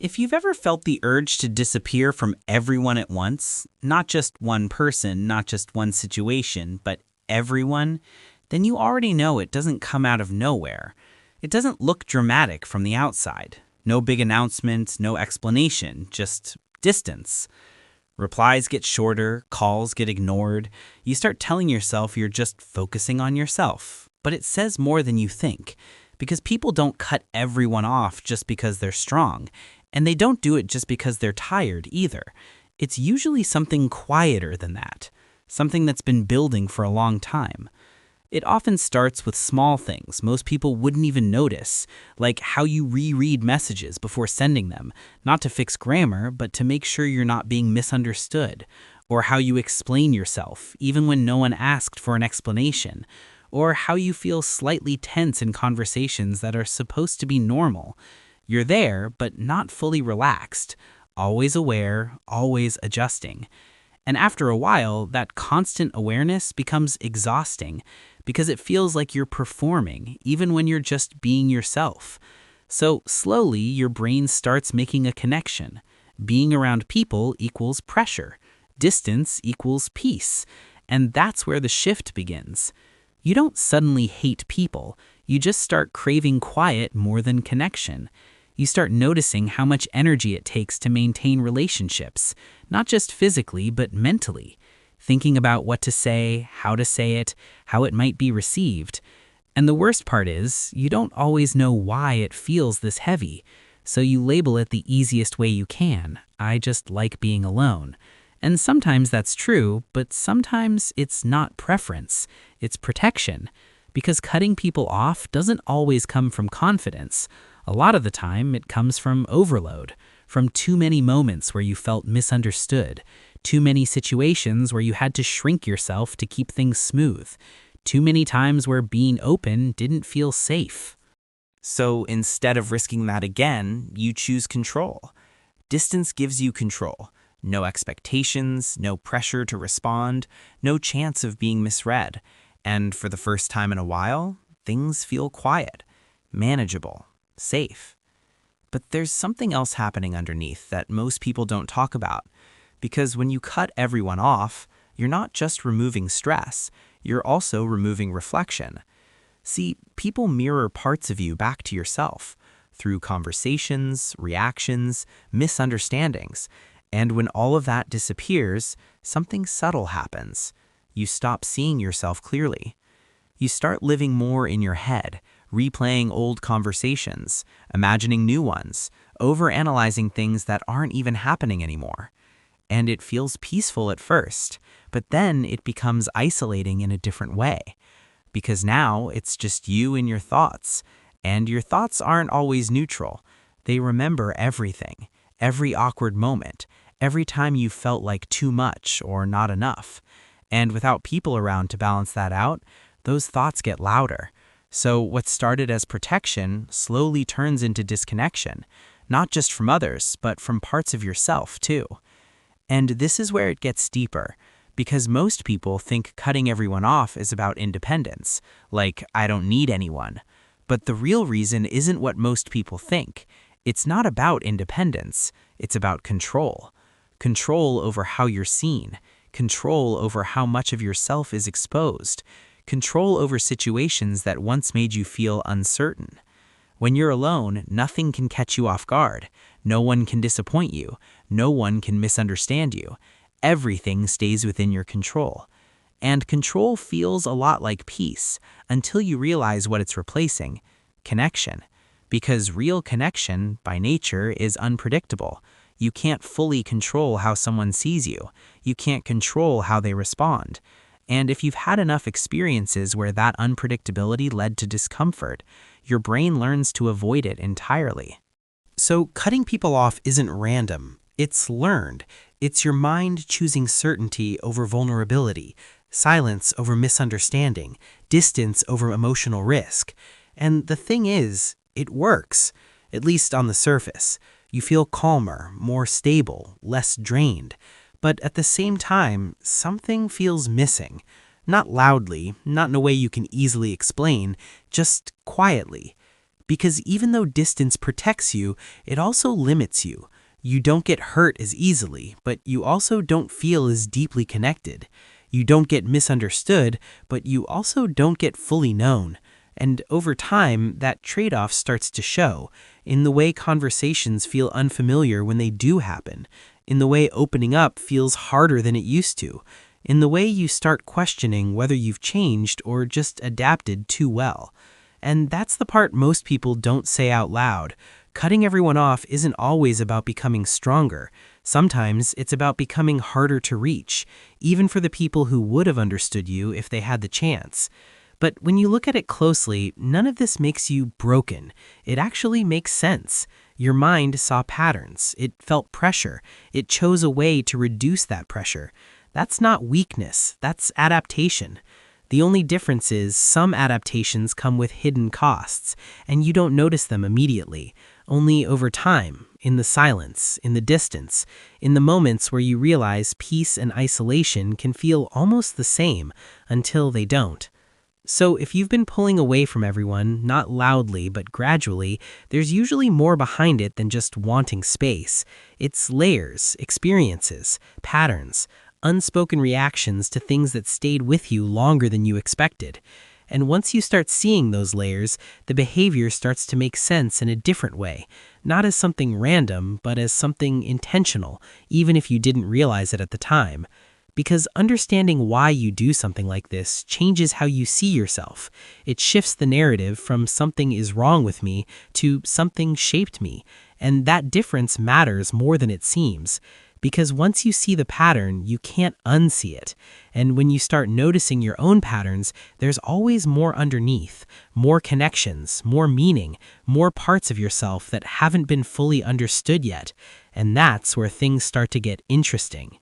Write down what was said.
If you've ever felt the urge to disappear from everyone at once, not just one person, not just one situation, but everyone, then you already know it doesn't come out of nowhere. It doesn't look dramatic from the outside. No big announcement, no explanation, just distance. Replies get shorter, calls get ignored. You start telling yourself you're just focusing on yourself. But it says more than you think, because people don't cut everyone off just because they're strong. And they don't do it just because they're tired either. It's usually something quieter than that, something that's been building for a long time. It often starts with small things most people wouldn't even notice, like how you reread messages before sending them, not to fix grammar, but to make sure you're not being misunderstood, or how you explain yourself, even when no one asked for an explanation, or how you feel slightly tense in conversations that are supposed to be normal. You're there, but not fully relaxed, always aware, always adjusting. And after a while, that constant awareness becomes exhausting because it feels like you're performing, even when you're just being yourself. So slowly, your brain starts making a connection. Being around people equals pressure. Distance equals peace. And that's where the shift begins. You don't suddenly hate people. You just start craving quiet more than connection. You start noticing how much energy it takes to maintain relationships, not just physically, but mentally. Thinking about what to say, how it might be received. And the worst part is, you don't always know why it feels this heavy, so you label it the easiest way you can. I just like being alone. And sometimes that's true, but sometimes it's not preference, it's protection. Because cutting people off doesn't always come from confidence. A lot of the time, it comes from overload, from too many moments where you felt misunderstood, too many situations where you had to shrink yourself to keep things smooth, too many times where being open didn't feel safe. So instead of risking that again, you choose control. Distance gives you control. No expectations, no pressure to respond, no chance of being misread. And for the first time in a while, things feel quiet, manageable, safe. But there's something else happening underneath that most people don't talk about. Because when you cut everyone off, you're not just removing stress, you're also removing reflection. See, people mirror parts of you back to yourself through conversations, reactions, misunderstandings. And when all of that disappears, something subtle happens. You stop seeing yourself clearly. You start living more in your head, replaying old conversations, imagining new ones, overanalyzing things that aren't even happening anymore. And it feels peaceful at first, but then it becomes isolating in a different way. Because now it's just you and your thoughts, and your thoughts aren't always neutral. They remember everything, every awkward moment, every time you felt like too much or not enough. And without people around to balance that out, those thoughts get louder. So what started as protection slowly turns into disconnection, not just from others, but from parts of yourself too. And this is where it gets deeper, because most people think cutting everyone off is about independence, like I don't need anyone. But the real reason isn't what most people think. It's not about independence, it's about control. Control over how you're seen, control over how much of yourself is exposed, control over situations that once made you feel uncertain. When you're alone, nothing can catch you off guard. No one can disappoint you. No one can misunderstand you. Everything stays within your control. And control feels a lot like peace until you realize what it's replacing: connection. Because real connection, by nature, is unpredictable. You can't fully control how someone sees you. You can't control how they respond. And if you've had enough experiences where that unpredictability led to discomfort, your brain learns to avoid it entirely. So cutting people off isn't random. It's learned. It's your mind choosing certainty over vulnerability, silence over misunderstanding, distance over emotional risk. And the thing is, it works, at least on the surface. You feel calmer, more stable, less drained. But at the same time, something feels missing. Not loudly, not in a way you can easily explain, just quietly. Because even though distance protects you, it also limits you. You don't get hurt as easily, but you also don't feel as deeply connected. You don't get misunderstood, but you also don't get fully known. And over time, that trade-off starts to show in the way conversations feel unfamiliar when they do happen, in the way opening up feels harder than it used to, in the way you start questioning whether you've changed or just adapted too well. And that's the part most people don't say out loud. Cutting everyone off isn't always about becoming stronger. Sometimes it's about becoming harder to reach, even for the people who would have understood you if they had the chance. But when you look at it closely, none of this makes you broken. It actually makes sense. Your mind saw patterns. It felt pressure. It chose a way to reduce that pressure. That's not weakness. That's adaptation. The only difference is some adaptations come with hidden costs, and you don't notice them immediately, only over time, in the silence, in the distance, in the moments where you realize peace and isolation can feel almost the same until they don't. So if you've been pulling away from everyone, not loudly but gradually, there's usually more behind it than just wanting space. It's layers, experiences, patterns, unspoken reactions to things that stayed with you longer than you expected. And once you start seeing those layers, the behavior starts to make sense in a different way, not as something random, but as something intentional, even if you didn't realize it at the time. Because understanding why you do something like this changes how you see yourself. It shifts the narrative from something is wrong with me to something shaped me. And that difference matters more than it seems. Because once you see the pattern, you can't unsee it. And when you start noticing your own patterns, there's always more underneath, more connections, more meaning, more parts of yourself that haven't been fully understood yet. And that's where things start to get interesting.